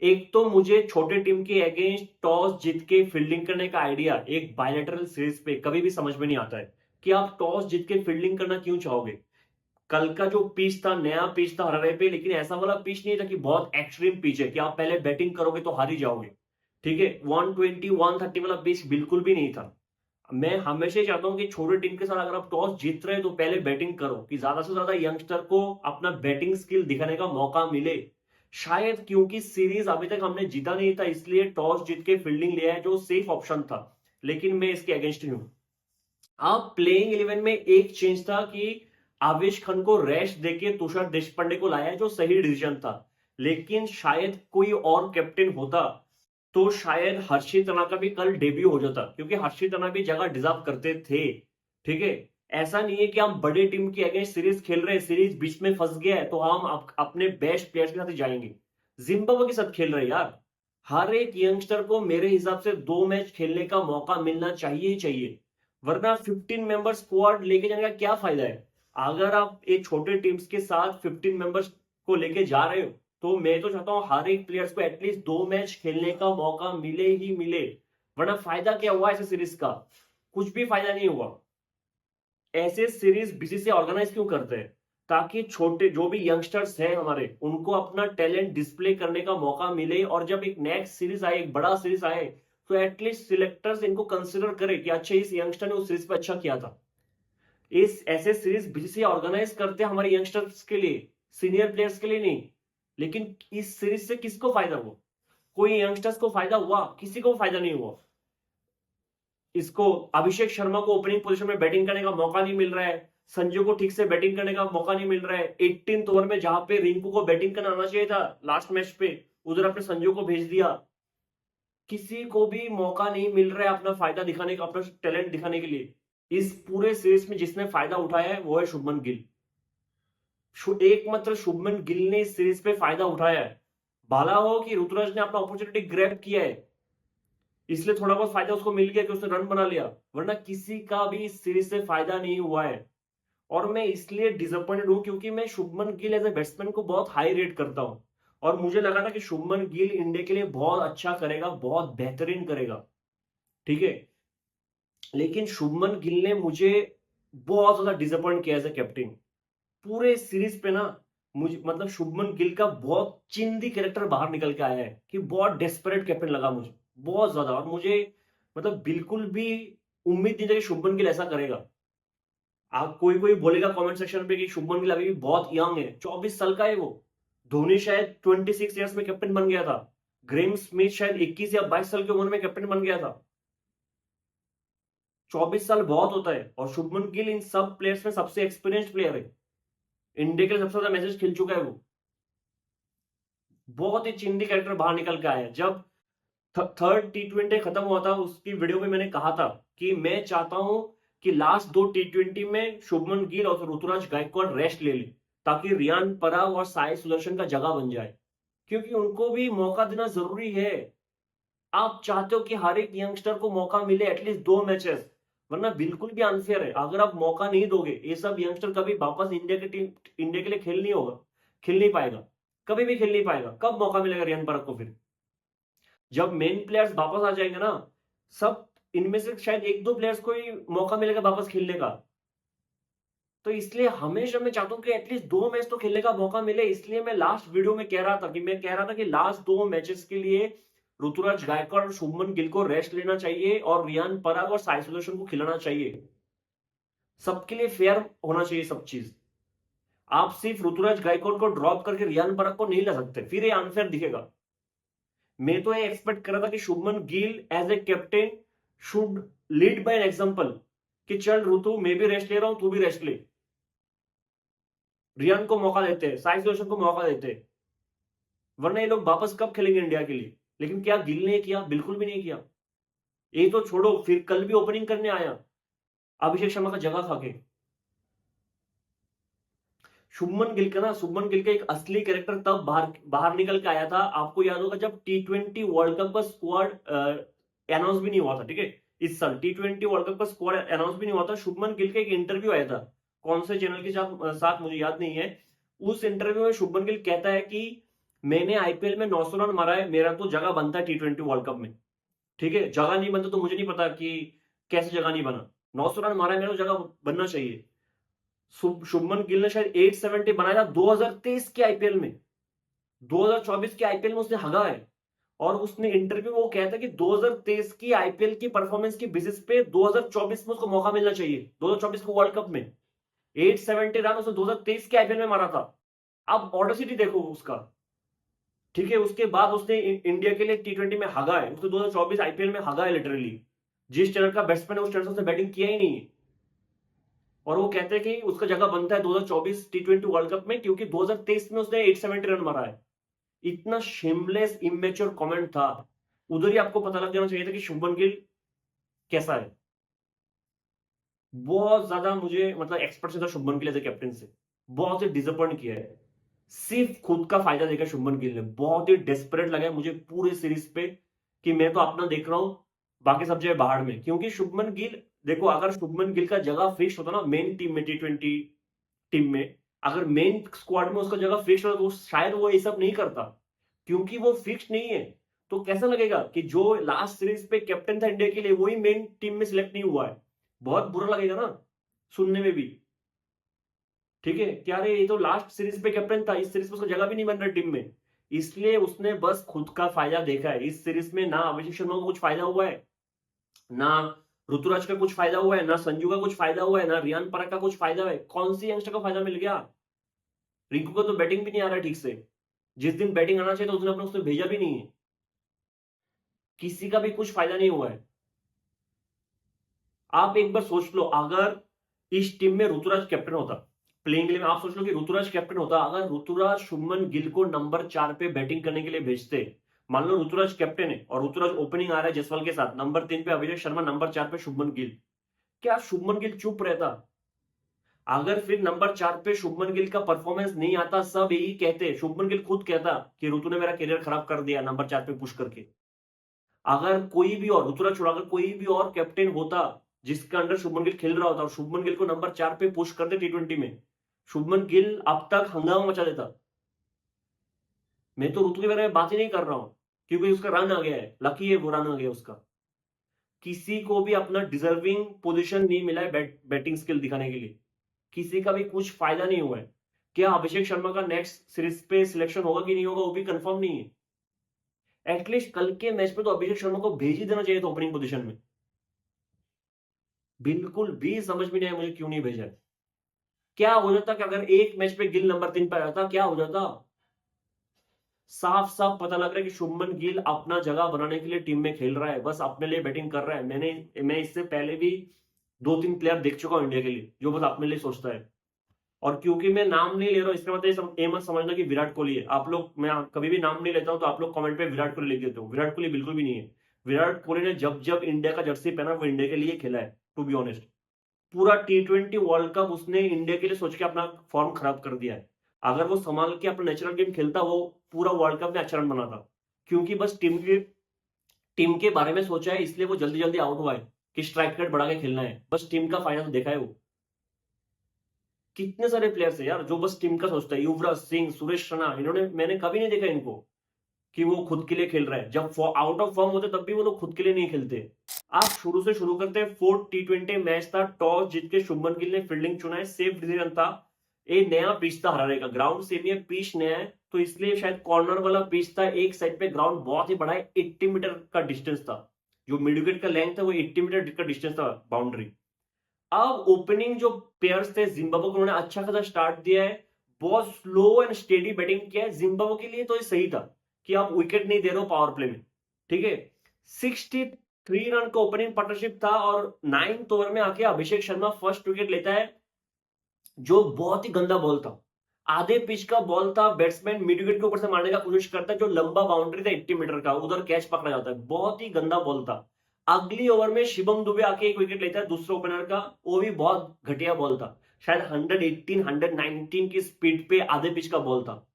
एक तो मुझे छोटे टीम के अगेंस्ट टॉस जीत के फील्डिंग करने का आइडिया एक बायलैटरल सीरीज पे कभी भी समझ में नहीं आता है कि आप टॉस जीत के फील्डिंग करना क्यों चाहोगे। कल का जो पिच था नया पिच था हरारे पे, लेकिन ऐसा वाला पिच नहीं था कि बहुत एक्सट्रीम पिच है कि आप पहले बैटिंग करोगे तो हार ही जाओगे। ठीक है, 120 130 वाला पिच बिल्कुल भी नहीं था। मैं हमेशा ही चाहता हूं कि छोटे टीम के साथ अगर आप टॉस जीत रहे हो तो पहले बैटिंग करो कि ज्यादा से ज्यादा यंगस्टर को अपना बैटिंग स्किल दिखाने का मौका मिले। शायद क्योंकि सीरीज अभी तक हमने जीता नहीं था इसलिए टॉस जीत के फील्डिंग लिया है जो सेफ ऑप्शन था, लेकिन मैं इसके अगेंस्ट ही हूं। आप प्लेइंग 11 में एक चेंज था कि आवेश खान को रेस्ट देके तुषार देशपांडे को लाया जो सही डिसीजन था, लेकिन शायद कोई और कैप्टन होता तो शायद हर्षित राणा का भी कल डेब्यू हो जाता, क्योंकि हर्षित राणा भी जगह डिजर्व करते थे। ठीक है, ऐसा नहीं है कि हम बड़े टीम की अगेंस्ट सीरीज खेल रहे हैं, सीरीज बीच में फंस गया है तो हम अपने बेस्ट प्लेयर्स के साथ ही जाएंगे। जिम्बाब्वे के साथ खेल रहे हैं यार। हर एक यंगस्टर को मेरे हिसाब से 2 मैच खेलने का मौका मिलना चाहिए ही चाहिए, वरना 15 मेंबर स्क्वाड लेके जाने का क्या फायदा है। अगर आप एक छोटे टीम्स के साथ 15 मेंबर्स को लेके जा रहे हो तो मैं तो चाहता हूं हर एक प्लेयर्स को एटलीस्ट 2 मैच खेलने का मौका मिले ही मिले, वरना फायदा क्या हुआ ऐसे सीरीज का? कुछ भी फायदा नहीं हुआ। ऐसे सीरीज बीसीसीआई ऑर्गेनाइज क्यों करते हैं? ताकि छोटे जो भी यंगस्टर्स हैं हमारे उनको अपना टैलेंट डिस्प्ले करने का मौका मिले, और जब एक नेक्स्ट सीरीज आए, एक बड़ा सीरीज आए, तो एटलीस्ट सिलेक्टर्स इनको कंसिडर करे कि अच्छा इस यंगस्टर ने उस सीरीज पे अच्छा किया था। इस ऐसे सीरीज बीसीसीआई ऑर्गेनाइज करते हैं हमारे यंगस्टर्स के लिए, सीनियर प्लेयर्स के लिए नहीं। लेकिन इस सीरीज से किसको फायदा हुआ? कोई यंगस्टर्स को फायदा हुआ? किसी को फायदा नहीं हुआ। इसको अभिषेक शर्मा को ओपनिंग पोजीशन में बैटिंग करने का मौका नहीं मिल रहा है, संजू को ठीक से बैटिंग करने का मौका नहीं मिल रहा है। 18th ओवर में जहां पे रिंकू को बैटिंग करना आना चाहिए था लास्ट मैच पे, उधर अपने संजू को भेज दिया। किसी को भी मौका नहीं मिल रहा है अपना फायदा दिखाने का, अपना टैलेंट दिखाने के लिए। इस पूरे सीरीज में जिसने फायदा उठाया है वो है शुभमन गिल। एकमात्र शुभमन गिल ने इस सीरीज पे फायदा उठाया है। भला हो कि ऋतुराज ने अपना अपॉर्चुनिटी ग्रैब किया है, इसलिए थोड़ा बहुत फायदा उसको मिल गया कि उसने रन बना लिया, वरना किसी का भी इस सीरीज से फायदा नहीं हुआ है। और मैं इसलिए डिसअपॉइंटेड हूं क्योंकि मैं Shubman Gill as a batsman को बहुत हाई रेट करता हूं, और मुझे लगा था कि शुभमन गिल इंडिया के लिए बहुत अच्छा करेगा, बहुत बेहतरीन करेगा। ठीक है, लेकिन शुभमन गिल ने मुझे बहुत ज्यादा डिसअपॉइंट किया एज ए कैप्टन। पूरे सीरीज पे ना मुझे मतलब शुभमन गिल का बहुत चिंदी कैरेक्टर बाहर निकल के आया है कि बहुत डेस्परेट कैप्टन लगा मुझे, बहुत ज्यादा। और मुझे मतलब बिल्कुल भी उम्मीद नहीं थी कि शुभमन गिल ऐसा करेगा। आप कोई कोई बोलेगा कमेंट सेक्शन पे कि शुभमन गिल अभी भी बहुत यंग है, 24 साल का है वो। धोनी शायद 26 ईयर्स में कैप्टन बन गया था। ग्रेम स्मिथ शायद 21 या 22 साल की उम्र में कैप्टन बन गया था। 24 साल बहुत होता है, और शुभमन गिल इन सब प्लेयर्स में सबसे एक्सपीरियंस्ड प्लेयर है। इंडिया के लिए सबसे ज्यादा मैचेस खेल चुका है वो। बहुत ही चिंदी कैरेक्टर बाहर निकल के आया है। जब थर्ड T20 खत्म हुआ था उसकी वीडियो में मैंने कहा था कि मैं चाहता हूं कि लास्ट 2 T20 में शुभमन गिल और ऋतुराज गायकवाड़ रेस्ट ले ले, ताकि रियान पराग और साई सुदर्शन का जगह बन जाए, क्योंकि उनको भी मौका देना जरूरी है। आप चाहते हो कि हर एक यंगस्टर को मौका मिले एटलीस्ट 2 मैचेस, वरना बिल्कुल भी अनफेयर है अगर आप मौका नहीं दोगे। ये सब यंगस्टर कभी वापस इंडिया के लिए खेल नहीं होगा, खेल नहीं पाएगा, कभी भी खेल नहीं पाएगा। कब मौका मिलेगा रियान पराग को? फिर जब मेन प्लेयर्स वापस आ जाएंगे ना, सब इनमें से शायद 1-2 प्लेयर्स को ही मौका मिलेगा वापस खेलने का। तो इसलिए हमेशा मैं चाहता हूं कि एटलीस्ट 2 मैच तो खेलने का मौका मिले। इसलिए मैं लास्ट वीडियो में कह रहा था कि लास्ट 2 मैचेस के लिए ऋतुराज गायकवाड़ और शुभमन गिल को रेस्ट लेना चाहिए और रियान पराग और साई सुदर्शन को खिलाना चाहिए। सबके लिए फेयर होना चाहिए सब चीज। आप सिर्फ ऋतुराज गायकवाड़ को ड्रॉप करके रियान पराग को नहीं ला सकते, फिर ये अनफेयर दिखेगा। मैं तो ये एक्सपेक्ट कर रहा था कि Shubman Gill as a captain should lead by an example, कि चल ऋतु मैं भी रेस्ट ले रहा हूं, तू भी रेस्ट ले। रियान को मौका देते हैं, साई सुदर्शन को मौका देते हैं, वरना ये लोग वापस कब खेलेंगे इंडिया के लिए। लेकिन क्या गिल ने किया? बिल्कुल भी नहीं किया। ये तो छोड़ो, फिर कल भी ओपनिंग करने आया अभिषेक शर्मा का जगह खा के। शुभमन गिल का एक असली कैरेक्टर तब बाहर बाहर निकल के आया था, आपको याद होगा जब T20 वर्ल्ड कप का स्क्वाड अनाउंस भी नहीं हुआ था। ठीक है, इस साल T20 वर्ल्ड कप का स्क्वाड अनाउंस भी नहीं हुआ था। शुभमन गिल का एक इंटरव्यू आया था, कौन से चैनल के साथ मुझे याद नहीं है। उस इंटरव्यू में शुभमन गिल कहता है कि मैंने आईपीएल में 900 रन मारा है, मेरा तो जगह बनता है T20 वर्ल्ड कप में। ठीक है, जगह नहीं बनता तो मुझे नहीं पता कि कैसे जगह नहीं बना। 900 रन मारा है, मेरा तो जगह बनना चाहिए। शुभमन गिल ने शायद 870 बनाया था 2023 के आईपीएल में। 2024 के आईपीएल में उसने हगा है। और उसने इंटरव्यू में वो कहता है कि 2023 की आईपीएल की परफॉर्मेंस की बेसिस पे 2024 में उसको मौका मिलना चाहिए। 2024 को वर्ल्ड कप में 870 रन उसने 2023 के आईपीएल में मारा था। अब ऑडेसिटी देखो उसका। ठीक है, उसके बाद उसने इंडिया के लिए T20 में हगा है। उसने 2024 आईपीएल में हगा है लिटरली। जिस चैनल का बैट्समैन है उस चैनल से उसने बैटिंग किया ही नहीं है। और वो कहते हैं कि उसका जगह बनता है 2024 T20 वर्ल्ड कप में, क्योंकि 2023 में उसने 870 रन मारा है। इतना शेमलेस इमेच्योर कमेंट था। उधर ही आपको पता लग जाना चाहिए था कि शुभमन गिल कैसा है। बहुत ज्यादा मुझे मतलब एक्सपेक्ट था Shubman Gill as a captain से। बहुत ही डिसअपॉइंट किया है। सिर्फ खुद का फायदा देखा शुभमन गिल ने। बहुत ही डेस्परेट लगा है मुझे पूरे सीरीज पे कि मैं तो अपना देख रहा हूं, बाकी सब जगह बाहर में। क्योंकि शुभमन गिल देखो, अगर शुभमन गिल का जगह फिक्स होता ना मेन टीम में, T20 टीम में, अगर मेन स्क्वाड में उसका जगह फिक्स होता तो शायद वो ये सब नहीं करता। क्योंकि वो फिक्स नहीं है तो कैसा लगेगा कि जो लास्ट सीरीज पे कैप्टन था इंडिया के लिए वही मेन टीम में सिलेक्ट नहीं हुआ है। बहुत बुरा लगेगा ना सुनने में भी। ठीक है, क्या रे, ये तो लास्ट सीरीज पे कैप्टन था, इस सीरीज में उसका जगह भी नहीं बन रहा टीम में। इसलिए उसने बस खुद का फायदा देखा है। इस सीरीज में ना अभिषेक शर्मा को कुछ फायदा हुआ है, ना ऋतुराज का कुछ फायदा हुआ है, ना संजू का कुछ फायदा हुआ है, ना रियान परख का कुछ फायदा है। कौन सी यंगस्टर का फायदा मिल गया? रिंकू को तो बैटिंग भी नहीं आ रहा है ठीक से। जिस दिन बैटिंग आना चाहिए तो उस दिन अपने उसने भेजा भी नहीं है। किसी का भी कुछ फायदा नहीं हुआ है। आप एक बार सोच लो, अगर इस टीम में ऋतुराज कैप्टन होता प्लेइंग में, आप सोच लो कि ऋतुराज कैप्टन होता, अगर ऋतुराज शुभमन गिल को नंबर 4 पे बैटिंग करने के लिए भेजते, मान लो ऋतुराज कैप्टन है और ऋतुराज ओपनिंग आ रहा है जसवाल के साथ, नंबर 3 पे अभिषेक शर्मा, नंबर 4 पे शुभमन गिल, क्या शुभमन गिल चुप रहता? अगर फिर नंबर 4 पे शुभमन गिल का परफॉर्मेंस नहीं आता, सब यही कहते, शुभमन गिल खुद कहता कि ऋतु ने मेरा करियर खराब कर दिया नंबर 4 पे पुश करके। अगर कोई भी और ऋतुराज छोड़ा, अगर कोई भी और कैप्टन होता जिसके अंडर शुभमन गिल खेल रहा होता और शुभमन गिल को नंबर 4 पे पुश करते T20 में, शुभमन गिल अब तक हंगामा मचा देता। मैं तो ऋतु के बारे में बात ही नहीं कर रहा हूं, क्योंकि उसका रन आ गया है, लकी है वो रन आ गया उसका। किसी को भी अपना डिजर्विंग पोजीशन नहीं मिला है बैटिंग स्किल दिखाने के लिए। किसी का भी कुछ फायदा नहीं हुआ है। क्या अभिषेक शर्मा का नेक्स्ट सीरीज पे सिलेक्शन होगा कि नहीं होगा वो भी कंफर्म नहीं है। एटलीस्ट कल के मैच पे तो अभिषेक शर्मा को भेज ही देना चाहिए था ओपनिंग पोजीशन में। बिल्कुल भी समझ में नहीं आया मुझे क्यों नहीं भेजा। क्या हो जाता कि अगर एक मैच पे गिल नंबर 3 पे आ जाता, क्या हो जाता? साफ साफ पता लग रहा है कि शुभमन गिल अपना जगह बनाने के लिए टीम में खेल रहा है, बस अपने लिए बैटिंग कर रहा है। मैं इससे पहले भी 2-3 प्लेयर देख चुका हूं इंडिया के लिए जो बस अपने लिए सोचता है। और क्योंकि मैं नाम नहीं ले रहा हूं इसका मतलब ये मत समझना कि विराट कोहली है। आप लोग, मैं कभी भी नाम नहीं लेता हूं तो आप लोग कमेंट पे विराट कोहली लिख देते हो। विराट कोहली बिल्कुल भी नहीं है। विराट कोहली ने जब जब इंडिया का जर्सी पहना वो इंडिया के लिए खेला है, टू बी ऑनेस्ट। पूरा T20 वर्ल्ड कप उसने इंडिया के लिए सोच के अपना फॉर्म खराब कर दिया है। अगर वो संभाल के अपना नेचुरल गेम खेलता वो पूरा वर्ल्ड कप में अच्छा रन बनाता। क्योंकि बस टीम के बारे में सोचा है, इसलिए वो जल्दी जल्दी आउट हुआ है कि स्ट्राइक रेट बढ़ा के खेलना है। बस टीम का फायदा तो देखा है वो। कितने सारे प्लेयर्स है यार जो बस टीम का सोचता है। युवराज सिंह, सुरेश रैना, इन्होंने, मैंने कभी नहीं देखा इनको कि वो खुद के लिए खेल रहा है। जब आउट ऑफ फॉर्म होते तब भी वो लोग खुद के लिए नहीं खेलते। आप शुरू से शुरू करते हैं। 4th T20 मैच था, टॉस जीत के शुभमन गिल ने फील्डिंग चुना है, सेफ डिसीजन था। एक नया पिच था हराने का, ग्राउंड सेमी है, पिच नया है तो इसलिए शायद कॉर्नर वाला पिच था। एक साइड पे ग्राउंड बहुत ही बड़ा है, 80 मीटर का डिस्टेंस था। जो मिड विकेट का लेंथ है वो 80 मीटर का डिस्टेंस था बाउंड्री। अब ओपनिंग जो प्लेयर्स थे जिम्बाब्वे को, उन्होंने अच्छा खासा स्टार्ट दिया है। बहुत स्लो एंड स्टेडी बैटिंग किया है। जिम्बाब्वे के लिए तो ये सही था कि आप विकेट नहीं दे रहे हो पावर प्ले में। ठीक है, 63 रन का ओपनिंग पार्टनरशिप था और 9th ओवर में आके अभिषेक शर्मा फर्स्ट विकेट लेता है, जो बहुत ही गंदा बॉल था। आधे पिच का बॉल था, बैट्समैन मिड विकेट के ऊपर से मारने का कोशिश करता है, जो लंबा बाउंड्री था 80 मीटर का, उधर कैच पकड़ा जाता है। बहुत ही गंदा बॉल था। अगली ओवर में शिवम दुबे आके एक विकेट लेता है दूसरे ओपनर का, वो भी बहुत घटिया बॉल था। शायद 118 119 की स्पीड पे आधे पिच का बॉल था।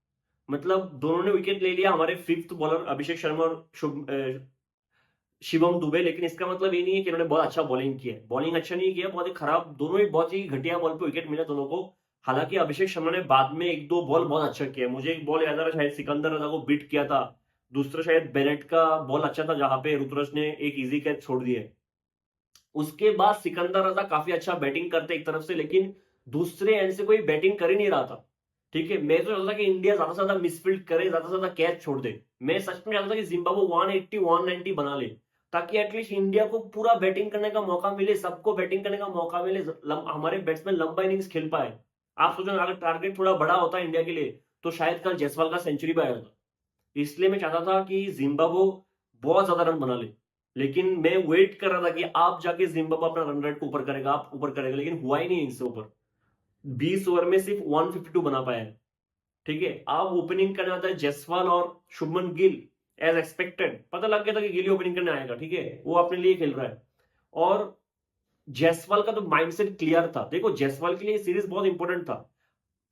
मतलब दोनों ने विकेट ले लिया, हमारे 5th बॉलर अभिषेक शर्मा और शिवम दुबे। लेकिन इसका मतलब ये नहीं है कि उन्होंने बहुत अच्छा बॉलिंग किया है। बॉलिंग अच्छा नहीं किया, बहुत ही खराब, दोनों ही बहुत ही घटिया बॉल पे विकेट मिला दोनों को। हालांकि अभिषेक शर्मा ने बाद में एक दो बॉल बहुत अच्छा किया, मुझे एक बॉल याद आ रहा है, शायद सिकंदर रजा को बीट किया था, दूसरा शायद बेनेट का बॉल अच्छा था जहां पे ऋतुराज ने एक इजी कैच छोड़ दिए। उसके बाद सिकंदर रजा काफी अच्छा बैटिंग करते एक तरफ से, लेकिन दूसरे एंड से कोई बैटिंग कर ही नहीं रहा था। ठीक है, मैं तो चाहता था कि इंडिया ज्यादा से ज्यादा मिसफील्ड करे, ज्यादा से ज्यादा कैच छोड़ दे। मैं सच में चाहता था कि जिम्बाब्वे 180 190 बना ले, ताकि एटलीस्ट इंडिया को पूरा बैटिंग करने का मौका मिले, सबको बैटिंग करने का मौका मिले, हमारे बैट्समैन लंबा इनिंग्स खेल पाए। आप सोचो अगर टारगेट थोड़ा बड़ा होता इंडिया के लिए तो शायद कल जायसवाल का सेंचुरी भी आया था। इसलिए मैं चाहता था कि जिम्बाब्वे बहुत ज्यादा रन बना ले, लेकिन मैं वेट कर रहा था कि आप जाके जिम्बाब्वे अपना रन रेट को ऊपर करेगा, आप ऊपर करेगा, लेकिन हुआ ही नहीं इनसे ऊपर। 20 ओवर में सिर्फ 152 बना पाया है। ठीक है, आप ओपनिंग करने आता है जायसवाल और शुभमन गिल, एज एक्सपेक्टेड पता लग गया था कि गिल ही ओपनिंग करने आएगा। ठीक है, वो अपने लिए खेल रहा है, और जायसवाल का तो माइंडसेट क्लियर था। देखो जायसवाल के लिए सीरीज बहुत इंपॉर्टेंट था,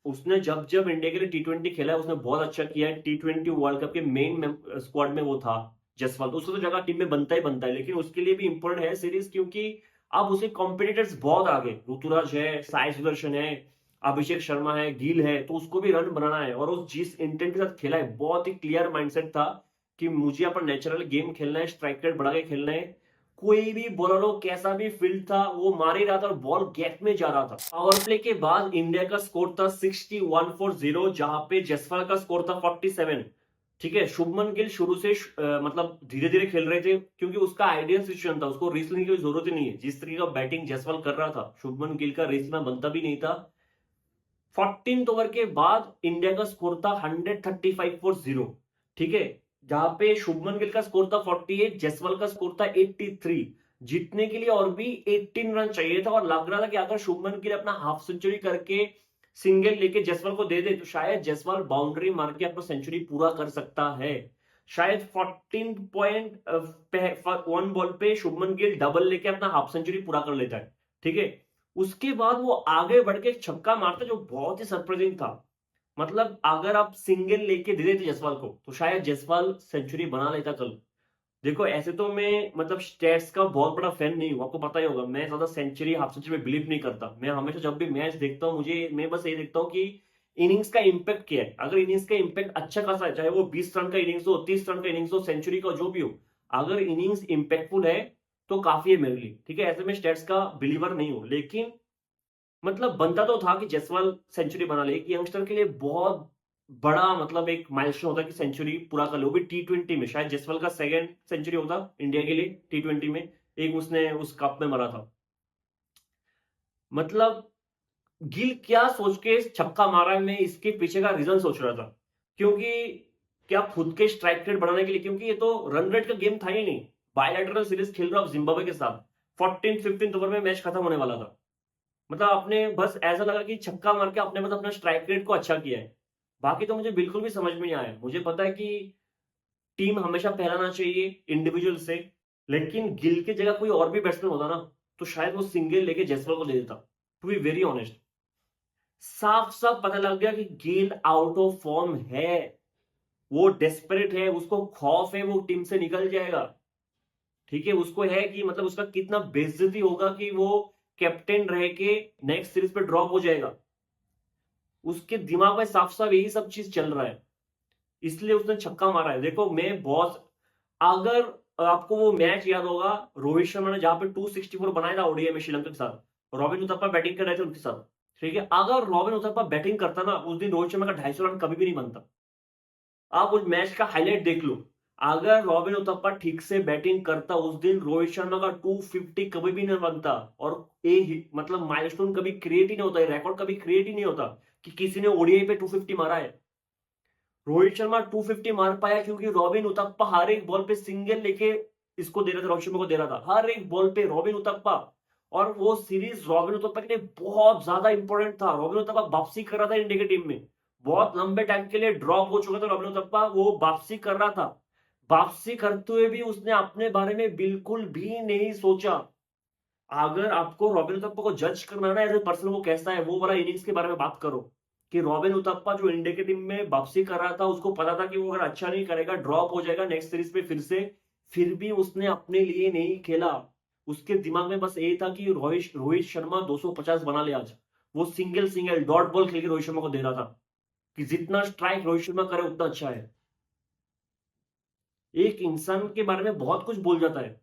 उसने जब जब इंडिया के लिए टी20 खेला है उसने बहुत अच्छा किया है। टी20 वर्ल्ड कप के मेन स्क्वाड में वो था जायसवाल, तो उसको तो जगह टीम में बनता ही बनता है, लेकिन उसके लिए भी इंपॉर्टेंट है सीरीज, क्योंकि अब उसे कॉम्पिटिटर्स बहुत आगे, ऋतुराज है, साई सुदर्शन है, अभिषेक शर्मा है, गिल है, तो उसको भी रन बनाना है। और उस जिस इंटेंट के साथ खेला है, बहुत ही क्लियर माइंडसेट था कि मुझे अपना नेचुरल गेम खेलना है, स्ट्राइक रेट बढ़ा के खेलना है। कोई भी बॉलर हो, कैसा भी फील्ड था, वो मार ही रहा था और बॉल गैप में जा रहा था। पावर प्ले के बाद इंडिया का स्कोर था 61 फॉर 0, जहां पे जायसवाल का स्कोर था 47। ठीक है, शुभमन गिल शुरू से मतलब धीरे धीरे खेल रहे थे, क्योंकि उसका आइडियल सिचुएशन था, उसको रेस लेने की जरूरत ही नहीं है। जिस तरीके का बैटिंग जायसवाल कर रहा था, शुभमन गिल का रेस में बनता भी नहीं था। 14 ओवर के बाद इंडिया का स्कोर था 135 फॉर 0। ठीक है, जहां पे शुभमन गिल का स्कोर था 48, जायसवाल का स्कोर था 83। जीतने के लिए और भी 18 रन चाहिए था, और लग रहा था कि अगर शुभमन गिल अपना हाफ सेंचुरी करके सिंगल लेके जायसवाल को दे दे तो शायद जायसवाल बाउंड्री मार के अपना सेंचुरी पूरा कर सकता है। शायद 14.1 बॉल पे शुभमन गिल डबल लेके अपना हाफ सेंचुरी पूरा कर लेता है। ठीक है, उसके बाद वो आगे बढ़ के एक छक्का मारता जो बहुत ही सरप्राइजिंग था। मतलब अगर आप सिंगल लेके दे देते जायसवाल को तो शायद जायसवाल सेंचुरी बना लेता कल। देखो ऐसे तो मैं मतलब स्टैट्स का बहुत बड़ा फैन नहीं हूं, आपको पता ही होगा, मैं ज्यादा सेंचुरी हाफ सेंचुरी में बिलीव नहीं करता। मैं हमेशा जब भी मैच देखता हूं मुझे मैं बस ये देखता हूं कि इनिंग्स का इंपैक्ट क्या है। अगर इनिंग्स का इंपैक्ट अच्छा खासा है, चाहे वो 20 रन का इनिंग्स हो, 30 रन का इनिंग्स हो, सेंचुरी का जो भी हो, अगर इनिंग्स इंपैक्टफुल है तो काफी है मेरे लिए। ठीक है, ऐसे में स्टैट्स का बिलीवर नहीं हूं, लेकिन मतलब बनता तो था कि जायसवाल सेंचुरी बना ले। एक यंगस्टर के लिए बहुत बड़ा मतलब एक माइलस्टोन होता है कि सेंचुरी पूरा कर ले, वो भी टी20 में। शायद जायसवाल का सेकंड सेंचुरी होता इंडिया के लिए टी20 में, एक उसने उस कप में मारा था। मतलब गिल क्या सोच के छक्का मारा है, मैं इसके पीछे का रीजन सोच रहा था। क्योंकि क्या खुद के स्ट्राइक रेट बढ़ाने के लिए, क्योंकि ये तो रन रेट का गेम था ही नहीं, बायलैटरल सीरीज खेल रहा हूं जिम्बाब्वे के साथ। 14 15 ओवर में मैच खत्म होने वाला था। मतलब आपने बस ऐसा लगा कि छक्का मार के आपने बस अपना स्ट्राइक रेट को अच्छा किया है। बाकी तो मुझे बिल्कुल भी समझ में नहीं आया। मुझे पता है कि टीम हमेशा फैलाना चाहिए इंडिविजुअल से, लेकिन गिल की जगह कोई और भी बैट्समैन होता ना तो शायद वो सिंगल लेके जायसवाल को दे देता। टू बी वेरी ऑनेस्ट, साफ साफ पता लग गया कि गिल आउट ऑफ फॉर्म है, वो डेस्परेट है, उसको खौफ है वो टीम से निकल जाएगा। ठीक है, उसको है कि मतलब उसका कितना बेइज्जती होगा कि वो कैप्टन रह के नेक्स्ट सीरीज पे ड्रॉप हो जाएगा। उसके दिमाग में साफ साफ यही सब चीज चल रहा है, इसलिए उसने छक्का मारा है। देखो मैं बहुत, अगर आपको वो मैच याद होगा रोहित शर्मा ने जहां पे 264 बनाया था ओडीआई में श्रीलंका के साथ, रॉबिन उथप्पा बैटिंग कर रहे थे उनके साथ। ठीक है, अगर रॉबिन उथप्पा बैटिंग करता ना उस दिन रोहित शर्मा का 250 रन कभी भी नहीं बनता। आप उस मैच का हाईलाइट देख लो, अगर रॉबिन उथप्पा ठीक से बैटिंग करता उस दिन रोहित शर्मा का 250 कभी भी नहीं बनता, और मतलब माइलस्टोन कभी क्रिएट ही नहीं होता, रिकॉर्ड कभी क्रिएट ही नहीं होता कि किसी ने ओडीआई पे 250 मारा है। रोहित शर्मा 250 मार पाया क्योंकि रॉबिन उथप्पा हर एक बॉल पे सिंगल लेके इसको दे रहा था, रोहित शर्मा को दे रहा था हर एक बॉल पे रॉबिन उथप्पा। और वो सीरीज रॉबिन उथप्पा के लिए बहुत ज्यादा इंपॉर्टेंट था। रॉबिन उथप्पा वापसी कर रहा था इंडिया की टीम में, बहुत लंबे टाइम के लिए ड्रॉप हो चुका था रॉबिन उथप्पा, वो वापसी कर रहा था। वापसी करते हुए भी उसने अपने बारे में बिल्कुल भी नहीं सोचा। अगर आपको रॉबिन उथप्पा को जज करना है ना एज ए पर्सन, वो कैसा है, वो वाला इनिंग्स के बारे में बात करो कि रॉबिन उथप्पा जो इंडिया की टीम में वापसी कर रहा था, उसको पता था कि वो अगर अच्छा नहीं करेगा ड्रॉप हो जाएगा नेक्स्ट सीरीज पे फिर से, फिर भी उसने अपने लिए नहीं खेला। उसके दिमाग में बस ये था कि रोहित रोहित शर्मा 250 बना ले आज, वो सिंगल सिंगल डॉट बॉल खेल के रोहित शर्मा को दे रहा था कि जितना स्ट्राइक रोहित शर्मा करे उतना अच्छा है। एक इंसान के बारे में बहुत कुछ बोल जाता है,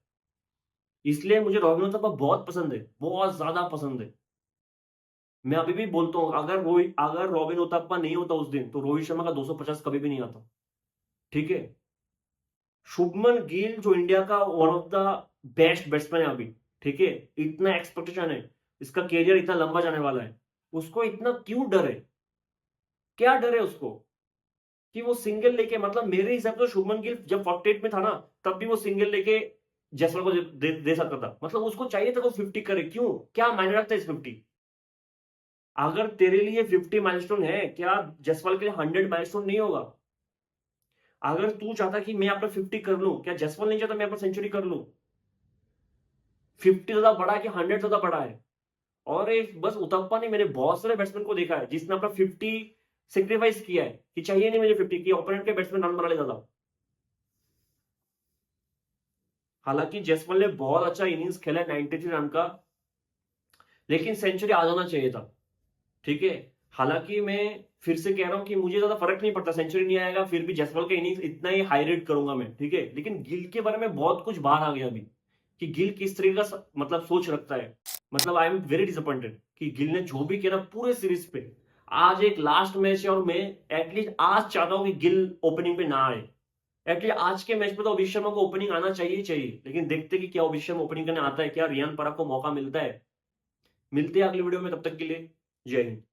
इसलिए मुझे रॉबिन उथप्पा बहुत पसंद है, बहुत ज्यादा पसंद है। मैं अभी भी बोलता हूँ, अगर रॉबिन उथप्पा नहीं होता उस दिन तो रोहित शर्मा का 250 कभी भी नहीं आता। ठीक है। शुभमन गिल जो इंडिया का one of the best batsman है अभी, ठीक है, इतना एक्सपेक्टेशन है, इसका कैरियर इतना लंबा जाने वाला है, उसको इतना क्यों डर है? क्या डर है उसको कि वो सिंगल लेके, मतलब मेरे हिसाब से शुभमन गिल जब 48 में था ना, तब भी वो सिंगल लेके जयसवाल को दे सकता था। मतलब उसको चाहिए था वो 50 करे, क्यों? क्या मायने रखता है इस 50? अगर तेरे लिए 50 माइलस्टोन है, क्या जयसवाल के लिए 100 माइलस्टोन नहीं होगा? अगर तू चाहता कि मैं अपना 50 कर लूं, क्या जयसवाल नहीं चाहता मैं अपना सेंचुरी कर लूं? 50 ज्यादा बड़ा है कि 100 ज्यादा बड़ा है? और एक बस उतप्पा नहीं, मैंने बहुत सारे बैट्समैन को देखा है जिसने अपना 50 सेक्रीफाइस किया है कि चाहिए नहीं मुझे 50 की, ओपोनेंट के बैट्समैन रन बना लेता था। हालांकि जयसवाल ने बहुत अच्छा इनिंग्स खेला है 93 रन का, लेकिन सेंचुरी आ जाना चाहिए था। ठीक है। हालांकि मैं फिर से कह रहा हूं कि मुझे ज्यादा फर्क नहीं पड़ता, सेंचुरी नहीं आएगा फिर भी जयसवाल का इनिंग्स इतना ही हाई रेट करूंगा मैं। ठीक है। लेकिन गिल के बारे में बहुत कुछ बाहर आ गया अभी कि गिल किस तरीके का मतलब सोच रखता है। मतलब आई एम वेरी डिसअपॉइंटेड कि गिल ने जो भी किया ना पूरे सीरीज पे। आज एक लास्ट मैच है और मैं एटलीस्ट आज चाहता हूं कि गिल ओपनिंग पे ना आए। एटलीस्ट आज के मैच में तो अभिषेक शर्मा को ओपनिंग आना चाहिए ही चाहिए, लेकिन देखते कि क्या अभिषेक शर्मा ओपनिंग करने आता है, क्या रियान पराग को मौका मिलता है। मिलते हैं अगली वीडियो में, तब तक के लिए जय हिंद।